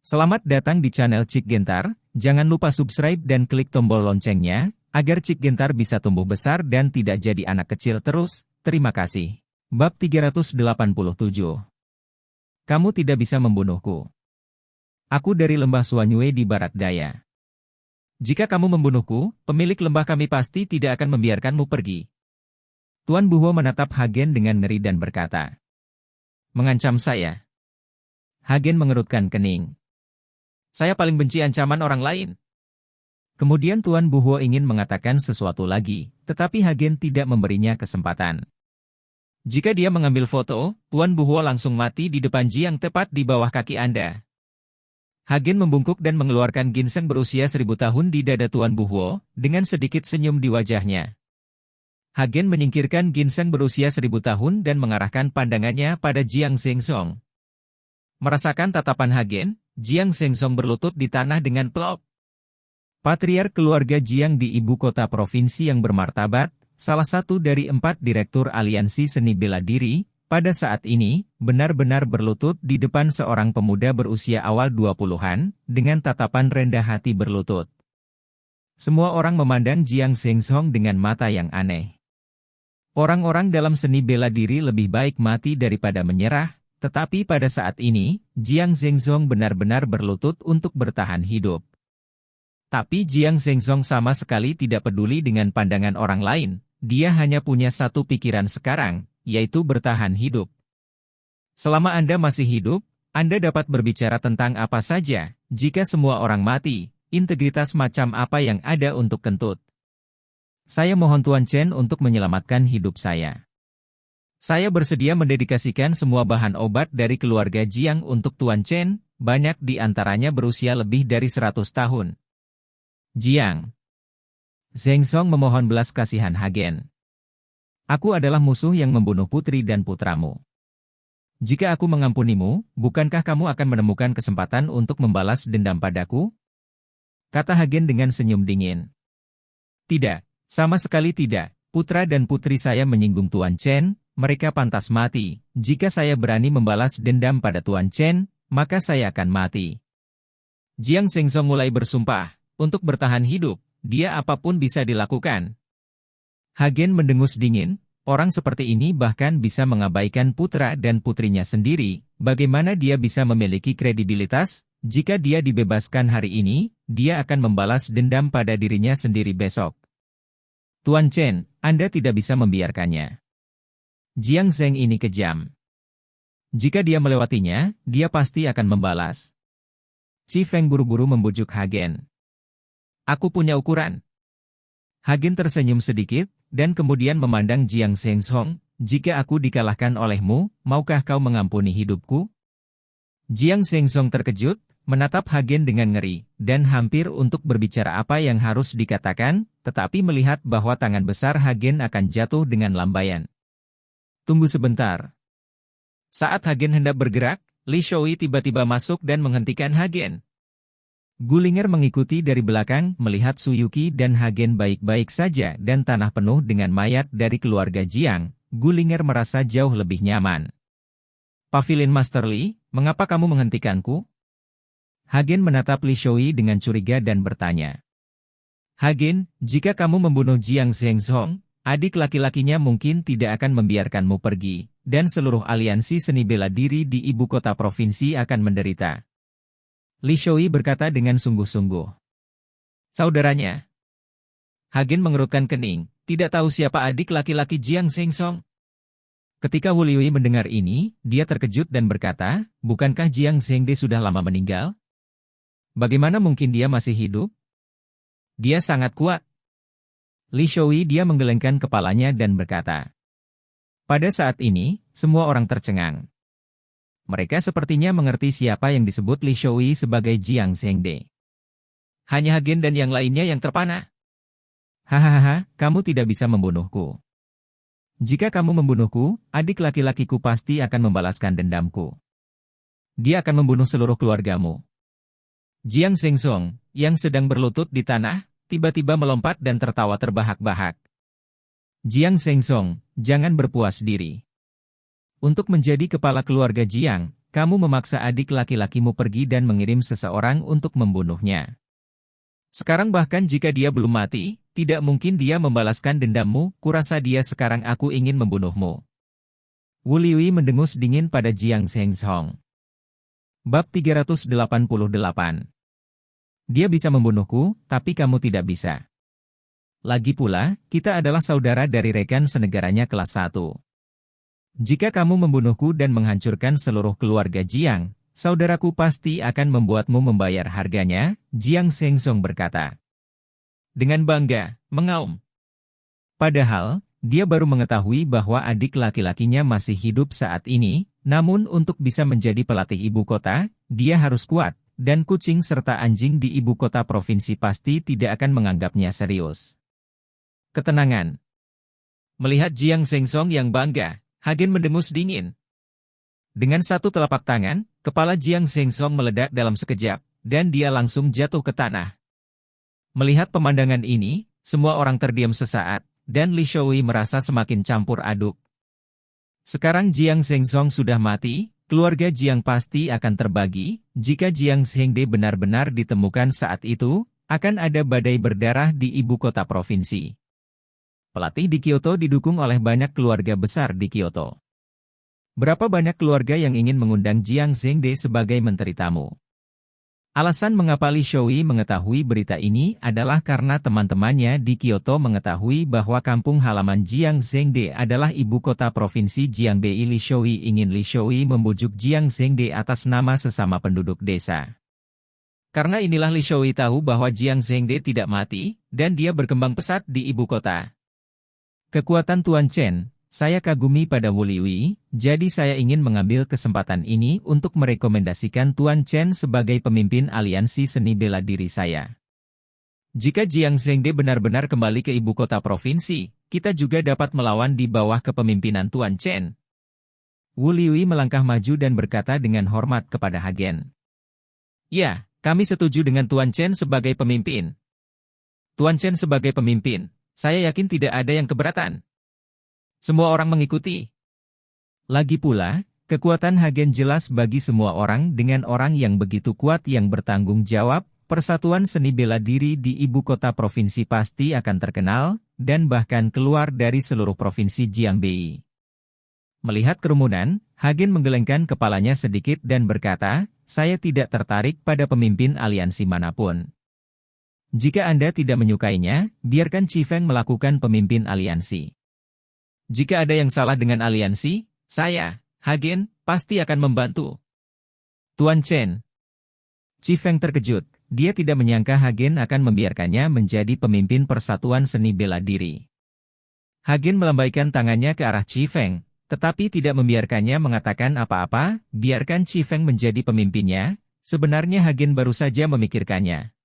Selamat datang di channel Cik Gentar, jangan lupa subscribe dan klik tombol loncengnya, agar Cik Gentar bisa tumbuh besar dan tidak jadi anak kecil terus, terima kasih. Bab 387. Kamu tidak bisa membunuhku. Aku dari lembah Suanyue di barat daya. Jika kamu membunuhku, pemilik lembah kami pasti tidak akan membiarkanmu pergi. Tuan Buho menatap Hagen dengan ngeri dan berkata, "Mengancam saya?" Hagen mengerutkan kening. "Saya paling benci ancaman orang lain." Kemudian Tuan Buho ingin mengatakan sesuatu lagi, tetapi Hagen tidak memberinya kesempatan. "Jika dia mengambil foto, Tuan Buho langsung mati di depan Jiang tepat di bawah kaki Anda." Hagen membungkuk dan mengeluarkan ginseng berusia 1000 tahun di dada Tuan Buho, dengan sedikit senyum di wajahnya. Hagen menyingkirkan ginseng berusia 1000 tahun dan mengarahkan pandangannya pada Jiang Zhengzong. Merasakan tatapan Hagen, Jiang Zhengzong berlutut di tanah dengan plop. Patriark keluarga Jiang di ibu kota provinsi yang bermartabat, salah satu dari 4 direktur aliansi seni bela diri, pada saat ini, benar-benar berlutut di depan seorang pemuda berusia awal 20-an, dengan tatapan rendah hati berlutut. Semua orang memandang Jiang Zhengzong dengan mata yang aneh. Orang-orang dalam seni bela diri lebih baik mati daripada menyerah, tetapi pada saat ini, Jiang Zhengzong benar-benar berlutut untuk bertahan hidup. Tapi Jiang Zhengzong sama sekali tidak peduli dengan pandangan orang lain, dia hanya punya satu pikiran sekarang, yaitu bertahan hidup. Selama Anda masih hidup, Anda dapat berbicara tentang apa saja, jika semua orang mati, integritas macam apa yang ada untuk kentut? Saya mohon Tuan Chen untuk menyelamatkan hidup saya. Saya bersedia mendedikasikan semua bahan obat dari keluarga Jiang untuk Tuan Chen, banyak di antaranya berusia lebih dari 100 tahun. Jiang. Zhengzong memohon belas kasihan Hagen. "Aku adalah musuh yang membunuh putri dan putramu. Jika aku mengampunimu, bukankah kamu akan menemukan kesempatan untuk membalas dendam padaku?" Kata Hagen dengan senyum dingin. "Tidak, sama sekali tidak. Putra dan putri saya menyinggung Tuan Chen. Mereka pantas mati. Jika saya berani membalas dendam pada Tuan Chen, maka saya akan mati." Jiang Zhengzong mulai bersumpah, untuk bertahan hidup, dia apapun bisa dilakukan. Hagen mendengus dingin, orang seperti ini bahkan bisa mengabaikan putra dan putrinya sendiri, bagaimana dia bisa memiliki kredibilitas? Jika dia dibebaskan hari ini, dia akan membalas dendam pada dirinya sendiri besok. "Tuan Chen, Anda tidak bisa membiarkannya. Jiang Zheng ini kejam. Jika dia melewatinya, dia pasti akan membalas." Chi Feng buru-buru membujuk Hagen. "Aku punya ukuran." Hagen tersenyum sedikit, dan kemudian memandang Jiang Zhengzong, "Jika aku dikalahkan olehmu, maukah kau mengampuni hidupku?" Jiang Zhengzong terkejut, menatap Hagen dengan ngeri, dan hampir untuk berbicara apa yang harus dikatakan, tetapi melihat bahwa tangan besar Hagen akan jatuh dengan lambaian. "Tunggu sebentar." Saat Hagen hendak bergerak, Li Shoui tiba-tiba masuk dan menghentikan Hagen. Gulinger mengikuti dari belakang, melihat Suyuki dan Hagen baik-baik saja dan tanah penuh dengan mayat dari keluarga Jiang. Gulinger merasa jauh lebih nyaman. "Pavilion Master Li, mengapa kamu menghentikanku?" Hagen menatap Li Shoui dengan curiga dan bertanya. "Hagen, jika kamu membunuh Jiang Zhengzong, adik laki-lakinya mungkin tidak akan membiarkanmu pergi, dan seluruh aliansi seni bela diri di ibu kota provinsi akan menderita." Li Shoui berkata dengan sungguh-sungguh. "Saudaranya?" Hagen mengerutkan kening, tidak tahu siapa adik laki-laki Jiang Zhengzong. Ketika Wu Liui mendengar ini, dia terkejut dan berkata, "Bukankah Jiang Zhengde sudah lama meninggal? Bagaimana mungkin dia masih hidup? Dia sangat kuat." Li Shoui dia menggelengkan kepalanya dan berkata. Pada saat ini, semua orang tercengang. Mereka sepertinya mengerti siapa yang disebut Li Shoui sebagai Jiang Zhengde. Hanya Hagen dan yang lainnya yang terpana. "Hahaha, kamu tidak bisa membunuhku. Jika kamu membunuhku, adik laki-lakiku pasti akan membalaskan dendamku. Dia akan membunuh seluruh keluargamu." Jiang Zhengzong, yang sedang berlutut di tanah, tiba-tiba melompat dan tertawa terbahak-bahak. "Jiang Zhengzong, jangan berpuas diri. Untuk menjadi kepala keluarga Jiang, kamu memaksa adik laki-lakimu pergi dan mengirim seseorang untuk membunuhnya. Sekarang bahkan jika dia belum mati, tidak mungkin dia membalaskan dendammu, kurasa dia sekarang aku ingin membunuhmu. Wu Liui mendengus dingin pada Jiang Zhengzong. Bab 388. Dia bisa membunuhku, tapi kamu tidak bisa. Lagi pula, kita adalah saudara dari rekan senegaranya kelas 1. Jika kamu membunuhku dan menghancurkan seluruh keluarga Jiang, saudaraku pasti akan membuatmu membayar harganya, Jiang Zhengzong berkata. Dengan bangga, mengaum. Padahal, dia baru mengetahui bahwa adik laki-lakinya masih hidup saat ini, namun untuk bisa menjadi pelatih ibu kota, dia harus kuat, dan kucing serta anjing di ibu kota provinsi pasti tidak akan menganggapnya serius. Ketenangan. Melihat Jiang Zhengzong yang bangga, Hagen mendengus dingin. Dengan satu telapak tangan, kepala Jiang Zhengzong meledak dalam sekejap, dan dia langsung jatuh ke tanah. Melihat pemandangan ini, semua orang terdiam sesaat, dan Li Shoui merasa semakin campur aduk. Sekarang Jiang Zhengzong sudah mati, keluarga Jiang pasti akan terbagi. Jika Jiang Zhengde benar-benar ditemukan saat itu, akan ada badai berdarah di ibu kota provinsi. Pelatih di Kyoto didukung oleh banyak keluarga besar di Kyoto. Berapa banyak keluarga yang ingin mengundang Jiang Zhengde sebagai menteri tamu? Alasan mengapa Li Shoui mengetahui berita ini adalah karena teman-temannya di Kyoto mengetahui bahwa kampung halaman Jiang Zhengde adalah ibu kota provinsi Jiangbei. Li Shoui membujuk Jiang Zhengde atas nama sesama penduduk desa. Karena inilah Li Shoui tahu bahwa Jiang Zhengde tidak mati, dan dia berkembang pesat di ibu kota. Kekuatan Tuan Chen, saya kagumi pada Wu Liui, jadi saya ingin mengambil kesempatan ini untuk merekomendasikan Tuan Chen sebagai pemimpin aliansi seni bela diri saya. Jika Jiang Zhengde benar-benar kembali ke ibu kota provinsi, kita juga dapat melawan di bawah kepemimpinan Tuan Chen. Wu Liui melangkah maju dan berkata dengan hormat kepada Hagen. Ya, kami setuju dengan Tuan Chen sebagai pemimpin. Tuan Chen sebagai pemimpin. Saya yakin tidak ada yang keberatan. Semua orang mengikuti. Lagi pula, kekuatan Hagen jelas bagi semua orang. Dengan orang yang begitu kuat yang bertanggung jawab, persatuan seni bela diri di ibu kota provinsi pasti akan terkenal, dan bahkan keluar dari seluruh provinsi Jiangbei. Melihat kerumunan, Hagen menggelengkan kepalanya sedikit dan berkata, saya tidak tertarik pada pemimpin aliansi manapun. Jika Anda tidak menyukainya, biarkan Chi Feng melakukan pemimpin aliansi. Jika ada yang salah dengan aliansi, saya, Hagen, pasti akan membantu. Tuan Chen. Chi Feng terkejut, dia tidak menyangka Hagen akan membiarkannya menjadi pemimpin persatuan seni bela diri. Hagen melambaikan tangannya ke arah Chi Feng, tetapi tidak membiarkannya mengatakan apa-apa, biarkan Chi Feng menjadi pemimpinnya, sebenarnya Hagen baru saja memikirkannya.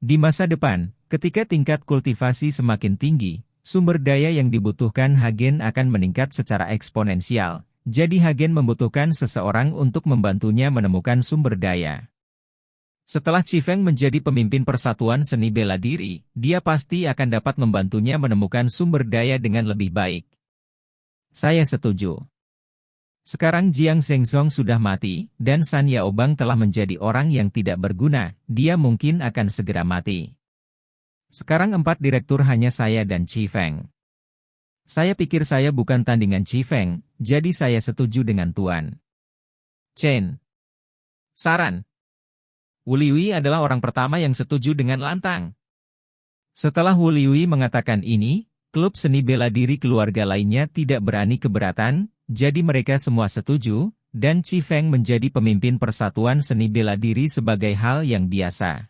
Di masa depan, ketika tingkat kultivasi semakin tinggi, sumber daya yang dibutuhkan Hagen akan meningkat secara eksponensial, jadi Hagen membutuhkan seseorang untuk membantunya menemukan sumber daya. Setelah Chi Feng menjadi pemimpin persatuan seni bela diri, dia pasti akan dapat membantunya menemukan sumber daya dengan lebih baik. Saya setuju. Sekarang Jiang Zhengzong sudah mati, dan San Yaobang telah menjadi orang yang tidak berguna, dia mungkin akan segera mati. Sekarang 4 direktur hanya saya dan Chi Feng. Saya pikir saya bukan tandingan Chi Feng, jadi saya setuju dengan Tuan Chen. Saran. Wu Liui adalah orang pertama yang setuju dengan lantang. Setelah Wu Liui mengatakan ini, klub seni bela diri keluarga lainnya tidak berani keberatan, jadi mereka semua setuju, dan Chi Feng menjadi pemimpin persatuan seni bela diri sebagai hal yang biasa.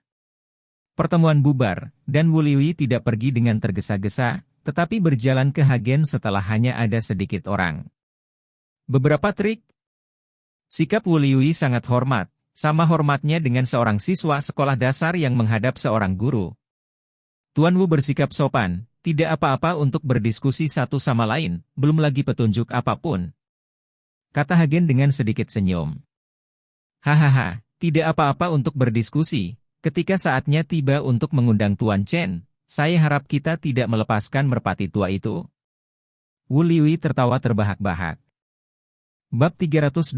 Pertemuan bubar, dan Wu Liui tidak pergi dengan tergesa-gesa, tetapi berjalan ke Hagen setelah hanya ada sedikit orang. Beberapa trik. Sikap Wu Liui sangat hormat, sama hormatnya dengan seorang siswa sekolah dasar yang menghadap seorang guru. Tuan Wu bersikap sopan, tidak apa-apa untuk berdiskusi satu sama lain, belum lagi petunjuk apapun. Kata Hagen dengan sedikit senyum. Hahaha, tidak apa-apa untuk berdiskusi, ketika saatnya tiba untuk mengundang Tuan Chen, saya harap kita tidak melepaskan merpati tua itu. Wu Liui tertawa terbahak-bahak. Bab 389.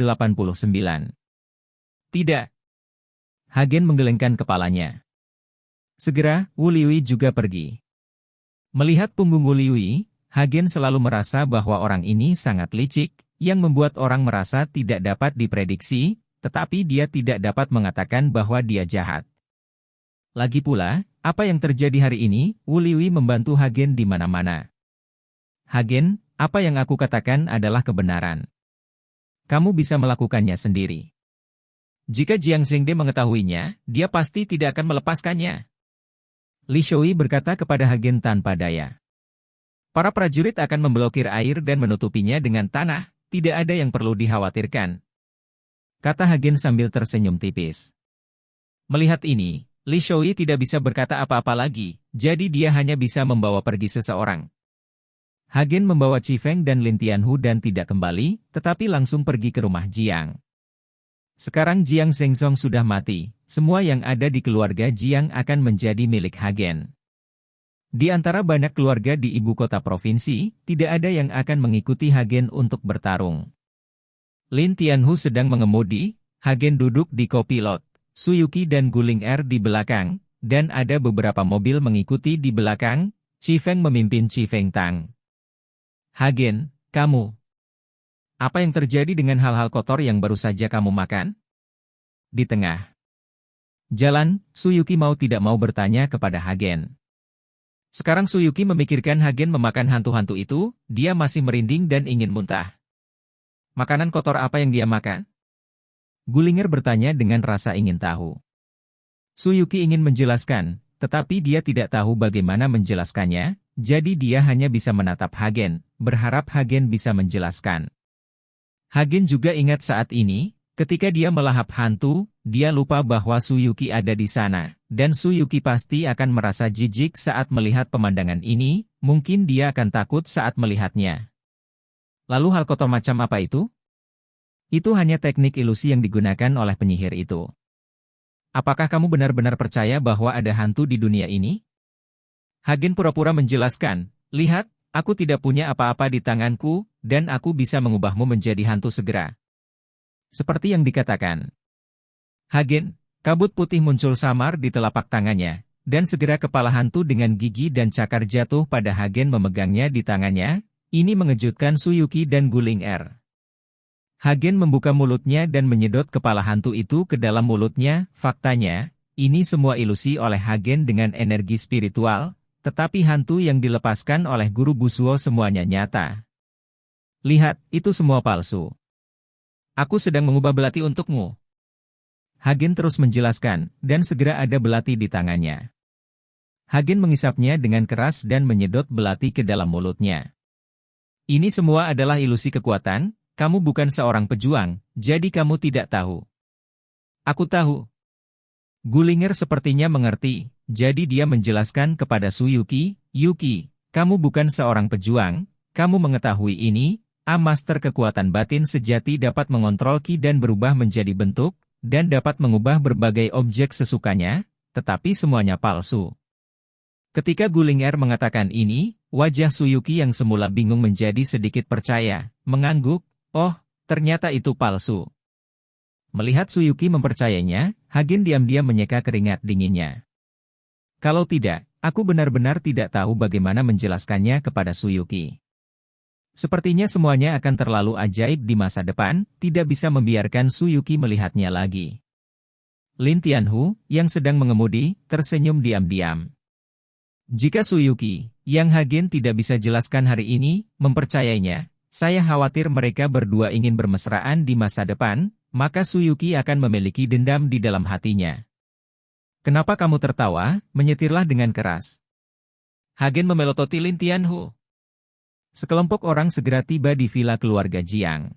Tidak. Hagen menggelengkan kepalanya. Segera, Wu Liui juga pergi. Melihat punggung Wu Liui, Hagen selalu merasa bahwa orang ini sangat licik, yang membuat orang merasa tidak dapat diprediksi, tetapi dia tidak dapat mengatakan bahwa dia jahat. Lagi pula, apa yang terjadi hari ini, Wu Liui membantu Hagen di mana-mana. Hagen, apa yang aku katakan adalah kebenaran. Kamu bisa melakukannya sendiri. Jika Jiang Xingde mengetahuinya, dia pasti tidak akan melepaskannya. Li Shui berkata kepada Hagen tanpa daya. Para prajurit akan memblokir air dan menutupinya dengan tanah, tidak ada yang perlu dikhawatirkan. Kata Hagen sambil tersenyum tipis. Melihat ini, Li Shui tidak bisa berkata apa-apa lagi, jadi dia hanya bisa membawa pergi seseorang. Hagen membawa Qi Feng dan Lin Tianhu dan tidak kembali, tetapi langsung pergi ke rumah Jiang. Sekarang Jiang Zhengzong sudah mati, semua yang ada di keluarga Jiang akan menjadi milik Hagen. Di antara banyak keluarga di ibu kota provinsi, tidak ada yang akan mengikuti Hagen untuk bertarung. Lin Tianhu sedang mengemudi, Hagen duduk di kopilot, Suyuki dan Guling Er di belakang, dan ada beberapa mobil mengikuti di belakang, Qi Feng memimpin Qi Feng Tang. Hagen, kamu. Apa yang terjadi dengan hal-hal kotor yang baru saja kamu makan? Di tengah jalan, Suyuki mau tidak mau bertanya kepada Hagen. Sekarang Suyuki memikirkan Hagen memakan hantu-hantu itu, dia masih merinding dan ingin muntah. Makanan kotor apa yang dia makan? Gulinger bertanya dengan rasa ingin tahu. Suyuki ingin menjelaskan, tetapi dia tidak tahu bagaimana menjelaskannya, jadi dia hanya bisa menatap Hagen, berharap Hagen bisa menjelaskan. Hagen juga ingat saat ini, ketika dia melahap hantu, dia lupa bahwa Suyuki ada di sana, dan Suyuki pasti akan merasa jijik saat melihat pemandangan ini, mungkin dia akan takut saat melihatnya. Lalu hal kotor macam apa itu? Itu hanya teknik ilusi yang digunakan oleh penyihir itu. Apakah kamu benar-benar percaya bahwa ada hantu di dunia ini? Hagen pura-pura menjelaskan, lihat, aku tidak punya apa-apa di tanganku, dan aku bisa mengubahmu menjadi hantu segera. Seperti yang dikatakan. Hagen, kabut putih muncul samar di telapak tangannya, dan segera kepala hantu dengan gigi dan cakar jatuh pada Hagen memegangnya di tangannya, ini mengejutkan Suyuki dan Guling Er. Hagen membuka mulutnya dan menyedot kepala hantu itu ke dalam mulutnya, faktanya, ini semua ilusi oleh Hagen dengan energi spiritual, tetapi hantu yang dilepaskan oleh guru Busuo semuanya nyata. Lihat, itu semua palsu. Aku sedang mengubah belati untukmu. Hagen terus menjelaskan, dan segera ada belati di tangannya. Hagen mengisapnya dengan keras dan menyedot belati ke dalam mulutnya. Ini semua adalah ilusi kekuatan, kamu bukan seorang pejuang, jadi kamu tidak tahu. Aku tahu. Gulinger sepertinya mengerti. Jadi dia menjelaskan kepada Suyuki, Yuki, kamu bukan seorang pejuang, kamu mengetahui ini, Master kekuatan batin sejati dapat mengontrol Ki dan berubah menjadi bentuk, dan dapat mengubah berbagai objek sesukanya, tetapi semuanya palsu. Ketika Gulinger mengatakan ini, wajah Suyuki yang semula bingung menjadi sedikit percaya, mengangguk, oh, ternyata itu palsu. Melihat Suyuki mempercayainya, Hagen diam-diam menyeka keringat dinginnya. Kalau tidak, aku benar-benar tidak tahu bagaimana menjelaskannya kepada Suyuki. Sepertinya semuanya akan terlalu ajaib di masa depan, tidak bisa membiarkan Suyuki melihatnya lagi. Lin Tianhu, yang sedang mengemudi, tersenyum diam-diam. Jika Suyuki, yang Hagen tidak bisa jelaskan hari ini, mempercayainya, saya khawatir mereka berdua ingin bermesraan di masa depan, maka Suyuki akan memiliki dendam di dalam hatinya. Kenapa kamu tertawa? Menyetirlah dengan keras. Hagen memelototi Lin Tianhu. Sekelompok orang segera tiba di villa keluarga Jiang.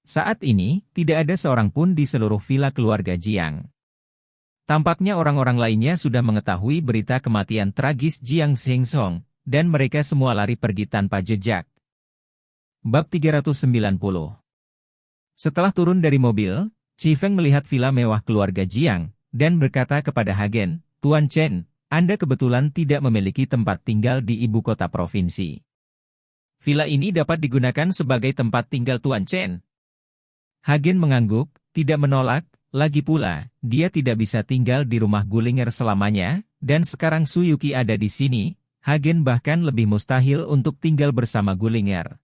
Saat ini, tidak ada seorang pun di seluruh villa keluarga Jiang. Tampaknya orang-orang lainnya sudah mengetahui berita kematian tragis Jiang Zhengzong, dan mereka semua lari pergi tanpa jejak. Bab 390. Setelah turun dari mobil, Qi Feng melihat villa mewah keluarga Jiang, dan berkata kepada Hagen, Tuan Chen, Anda kebetulan tidak memiliki tempat tinggal di ibu kota provinsi. Villa ini dapat digunakan sebagai tempat tinggal Tuan Chen. Hagen mengangguk, tidak menolak, lagi pula, dia tidak bisa tinggal di rumah Gullinger selamanya, dan sekarang Suyuki ada di sini, Hagen bahkan lebih mustahil untuk tinggal bersama Gullinger.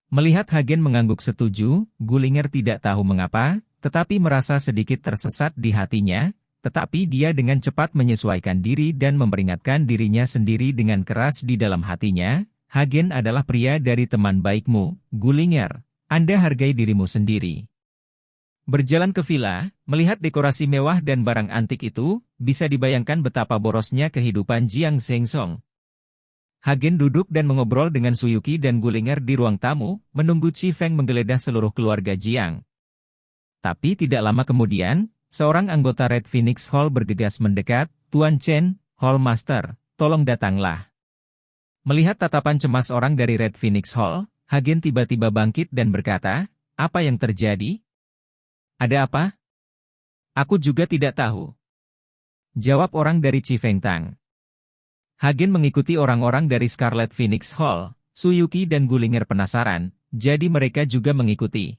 Melihat Hagen mengangguk setuju, Gullinger tidak tahu mengapa, tetapi merasa sedikit tersesat di hatinya, tetapi dia dengan cepat menyesuaikan diri dan memperingatkan dirinya sendiri dengan keras di dalam hatinya, Hagen adalah pria dari teman baikmu, Gullinger. Anda hargai dirimu sendiri. Berjalan ke villa, melihat dekorasi mewah dan barang antik itu, bisa dibayangkan betapa borosnya kehidupan Jiang Zhengzong. Hagen duduk dan mengobrol dengan Suyuki dan Gullinger di ruang tamu, menunggu Chi Feng menggeledah seluruh keluarga Jiang. Tapi tidak lama kemudian, seorang anggota Red Phoenix Hall bergegas mendekat, "Tuan Chen, Hall Master, tolong datanglah." Melihat tatapan cemas orang dari Red Phoenix Hall, Hagen tiba-tiba bangkit dan berkata, "Apa yang terjadi? Ada apa?" "Aku juga tidak tahu," jawab orang dari Chi Feng Tang. Hagen mengikuti orang-orang dari Scarlet Phoenix Hall, Suyuki dan Gullinger penasaran, jadi mereka juga mengikuti.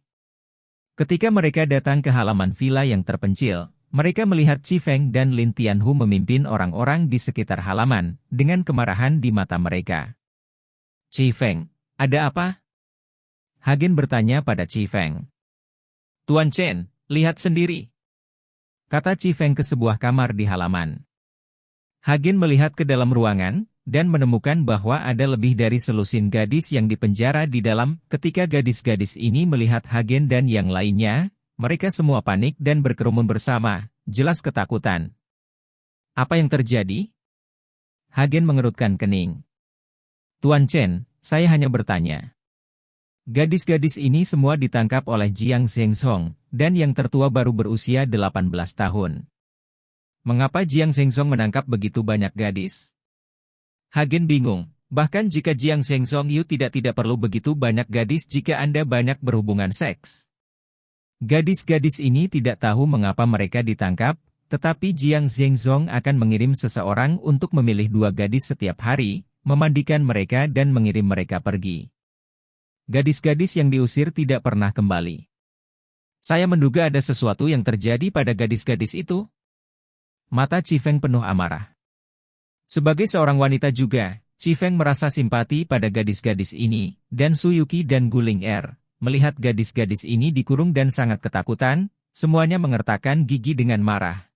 Ketika mereka datang ke halaman villa yang terpencil, mereka melihat Chi Feng dan Lin Tianhu memimpin orang-orang di sekitar halaman, dengan kemarahan di mata mereka. "Chi Feng, ada apa?" Hagen bertanya pada Chi Feng. "Tuan Chen, lihat sendiri," kata Chi Feng ke sebuah kamar di halaman. Hagen melihat ke dalam ruangan, dan menemukan bahwa ada lebih dari selusin gadis yang dipenjara di dalam. Ketika gadis-gadis ini melihat Hagen dan yang lainnya, mereka semua panik dan berkerumun bersama, jelas ketakutan. "Apa yang terjadi?" Hagen mengerutkan kening. "Tuan Chen, saya hanya bertanya. Gadis-gadis ini semua ditangkap oleh Jiang Zhengzong, dan yang tertua baru berusia 18 tahun. Mengapa Jiang Zhengzong menangkap begitu banyak gadis?" Hagen bingung, bahkan jika Jiang Zhengzong Yu tidak perlu begitu banyak gadis jika Anda banyak berhubungan seks. Gadis-gadis ini tidak tahu mengapa mereka ditangkap, tetapi Jiang Zhengzong akan mengirim seseorang untuk memilih 2 gadis setiap hari, memandikan mereka dan mengirim mereka pergi. Gadis-gadis yang diusir tidak pernah kembali. Saya menduga ada sesuatu yang terjadi pada gadis-gadis itu. Mata Chi Feng penuh amarah. Sebagai seorang wanita juga, Chi Feng merasa simpati pada gadis-gadis ini, dan Suyuki dan Gullinger. Melihat gadis-gadis ini dikurung dan sangat ketakutan, semuanya mengertakkan gigi dengan marah.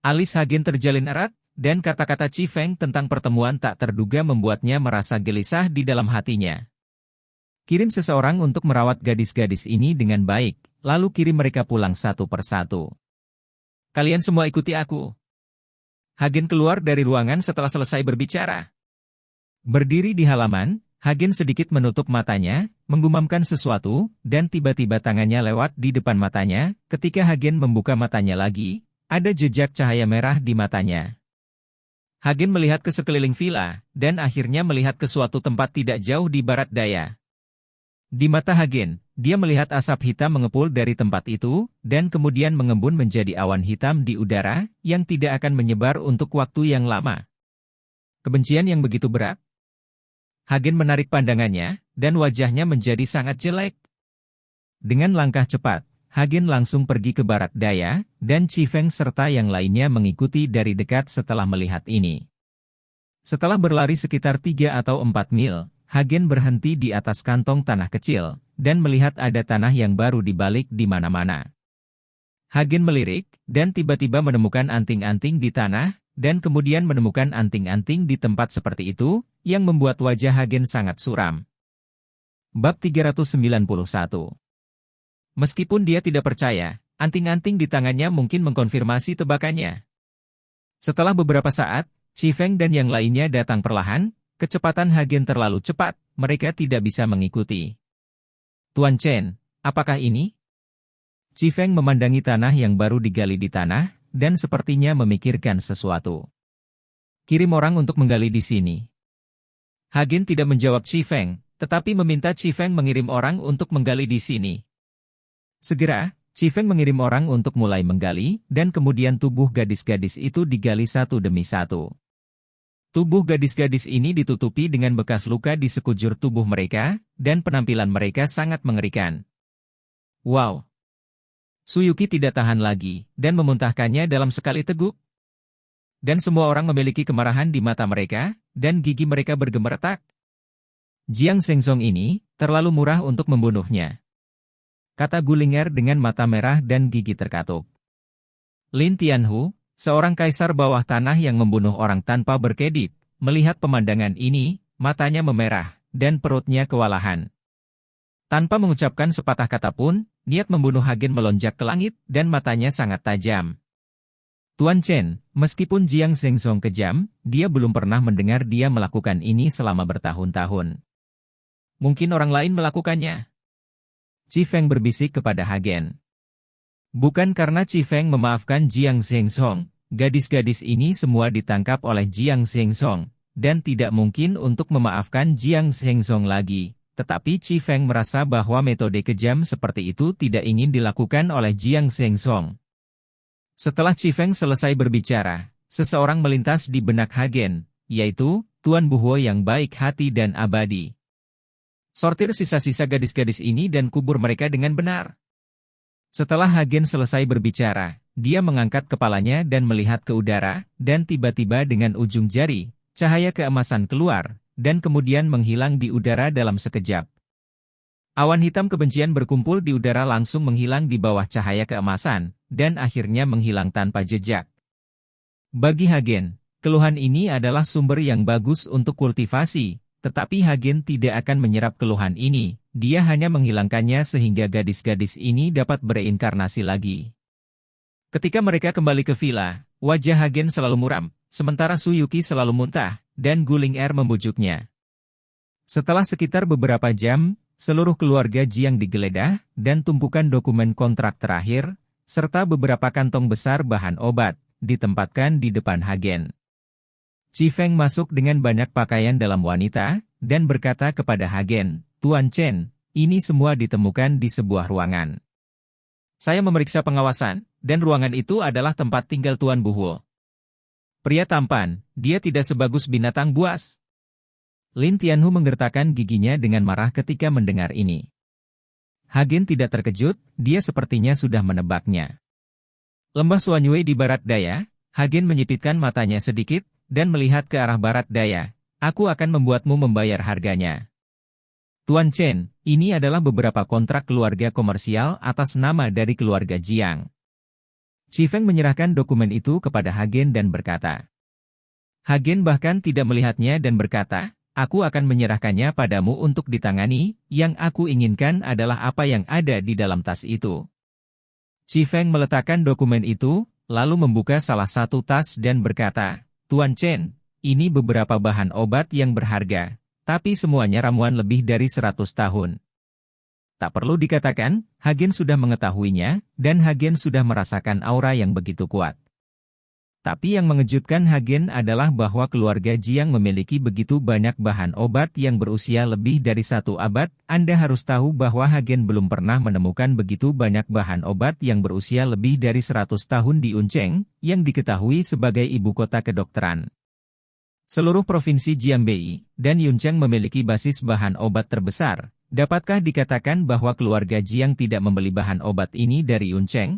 Alis Hagen terjalin erat, dan kata-kata Chi Feng tentang pertemuan tak terduga membuatnya merasa gelisah di dalam hatinya. Kirim seseorang untuk merawat gadis-gadis ini dengan baik, lalu kirim mereka pulang satu persatu. Kalian semua ikuti aku. Hagen keluar dari ruangan setelah selesai berbicara. Berdiri di halaman, Hagen sedikit menutup matanya, menggumamkan sesuatu, dan tiba-tiba tangannya lewat di depan matanya. Ketika Hagen membuka matanya lagi, ada jejak cahaya merah di matanya. Hagen melihat ke sekeliling villa, dan akhirnya melihat ke suatu tempat tidak jauh di barat daya. Di mata Hagen, dia melihat asap hitam mengepul dari tempat itu, dan kemudian mengembun menjadi awan hitam di udara, yang tidak akan menyebar untuk waktu yang lama. Kebencian yang begitu berat. Hagen menarik pandangannya, dan wajahnya menjadi sangat jelek. Dengan langkah cepat, Hagen langsung pergi ke barat daya, dan Chi Feng serta yang lainnya mengikuti dari dekat setelah melihat ini. Setelah berlari sekitar 3 atau 4 mil, Hagen berhenti di atas kantong tanah kecil, dan melihat ada tanah yang baru dibalik di mana-mana. Hagen melirik, dan tiba-tiba menemukan anting-anting di tanah, dan kemudian menemukan anting-anting di tempat seperti itu, yang membuat wajah Hagen sangat suram. Bab 391. Meskipun dia tidak percaya, anting-anting di tangannya mungkin mengkonfirmasi tebakannya. Setelah beberapa saat, Chi Feng dan yang lainnya datang perlahan. Kecepatan Hagen terlalu cepat, mereka tidak bisa mengikuti. Tuan Chen, apakah ini? Chi Feng memandangi tanah yang baru digali di tanah, dan sepertinya memikirkan sesuatu. Kirim orang untuk menggali di sini. Hagen tidak menjawab Chi Feng, tetapi meminta Chi Feng mengirim orang untuk menggali di sini. Segera, Chi Feng mengirim orang untuk mulai menggali, dan kemudian tubuh gadis-gadis itu digali satu demi satu. Tubuh gadis-gadis ini ditutupi dengan bekas luka di sekujur tubuh mereka, dan penampilan mereka sangat mengerikan. Wow! Suyuki tidak tahan lagi, dan memuntahkannya dalam sekali teguk. Dan semua orang memiliki kemarahan di mata mereka, dan gigi mereka bergemeretak. Jiang Shengzong ini, terlalu murah untuk membunuhnya. Kata Gulinger dengan mata merah dan gigi terkatup. Lin Tianhu, seorang kaisar bawah tanah yang membunuh orang tanpa berkedip, melihat pemandangan ini, matanya memerah, dan perutnya kewalahan. Tanpa mengucapkan sepatah kata pun, niat membunuh Hagen melonjak ke langit, dan matanya sangat tajam. Tuan Chen, meskipun Jiang Shengzong kejam, dia belum pernah mendengar dia melakukan ini selama bertahun-tahun. Mungkin orang lain melakukannya. Qi Feng berbisik kepada Hagen. Bukan karena Qi Feng memaafkan Jiang Shengzong, gadis-gadis ini semua ditangkap oleh Jiang Shengzong, dan tidak mungkin untuk memaafkan Jiang Shengzong lagi. Tetapi Qi Feng merasa bahwa metode kejam seperti itu tidak ingin dilakukan oleh Jiang Shengzong. Setelah Qi Feng selesai berbicara, seseorang melintas di benak Hagen, yaitu Tuan Buhuo yang baik hati dan abadi. Sortir sisa-sisa gadis-gadis ini dan kubur mereka dengan benar. Setelah Hagen selesai berbicara, dia mengangkat kepalanya dan melihat ke udara, dan tiba-tiba dengan ujung jari, cahaya keemasan keluar, dan kemudian menghilang di udara dalam sekejap. Awan hitam kebencian berkumpul di udara langsung menghilang di bawah cahaya keemasan, dan akhirnya menghilang tanpa jejak. Bagi Hagen, keluhan ini adalah sumber yang bagus untuk kultivasi, tetapi Hagen tidak akan menyerap keluhan ini, dia hanya menghilangkannya sehingga gadis-gadis ini dapat bereinkarnasi lagi. Ketika mereka kembali ke villa, wajah Hagen selalu muram, sementara Suyuki selalu muntah, dan Gulinger membujuknya. Setelah sekitar beberapa jam, seluruh keluarga Jiang digeledah, dan tumpukan dokumen kontrak terakhir, serta beberapa kantong besar bahan obat, ditempatkan di depan Hagen. Qi Feng masuk dengan banyak pakaian dalam wanita, dan berkata kepada Hagen, Tuan Chen, ini semua ditemukan di sebuah ruangan. Saya memeriksa pengawasan, dan ruangan itu adalah tempat tinggal Tuan Buhuo. Pria tampan, dia tidak sebagus binatang buas. Lin Tianhu menggertakkan giginya dengan marah ketika mendengar ini. Hagen tidak terkejut, dia sepertinya sudah menebaknya. Lembah Suanyue di barat daya, Hagen menyipitkan matanya sedikit, dan melihat ke arah barat daya. Aku akan membuatmu membayar harganya. Tuan Chen, ini adalah beberapa kontrak keluarga komersial atas nama dari keluarga Jiang. Qi Feng menyerahkan dokumen itu kepada Hagen dan berkata. Hagen bahkan tidak melihatnya dan berkata, aku akan menyerahkannya padamu untuk ditangani, yang aku inginkan adalah apa yang ada di dalam tas itu. Qi Feng meletakkan dokumen itu, lalu membuka salah satu tas dan berkata, Tuan Chen, ini beberapa bahan obat yang berharga, tapi semuanya ramuan lebih dari 100 tahun. Tak perlu dikatakan, Hagen sudah mengetahuinya, dan Hagen sudah merasakan aura yang begitu kuat. Tapi yang mengejutkan Hagen adalah bahwa keluarga Jiang memiliki begitu banyak bahan obat yang berusia lebih dari 1 abad. Anda harus tahu bahwa Hagen belum pernah menemukan begitu banyak bahan obat yang berusia lebih dari 100 tahun di Yuncheng, yang diketahui sebagai ibu kota kedokteran. Seluruh provinsi Jiangbei dan Yuncheng memiliki basis bahan obat terbesar. Dapatkah dikatakan bahwa keluarga Jiang tidak membeli bahan obat ini dari Yuncheng?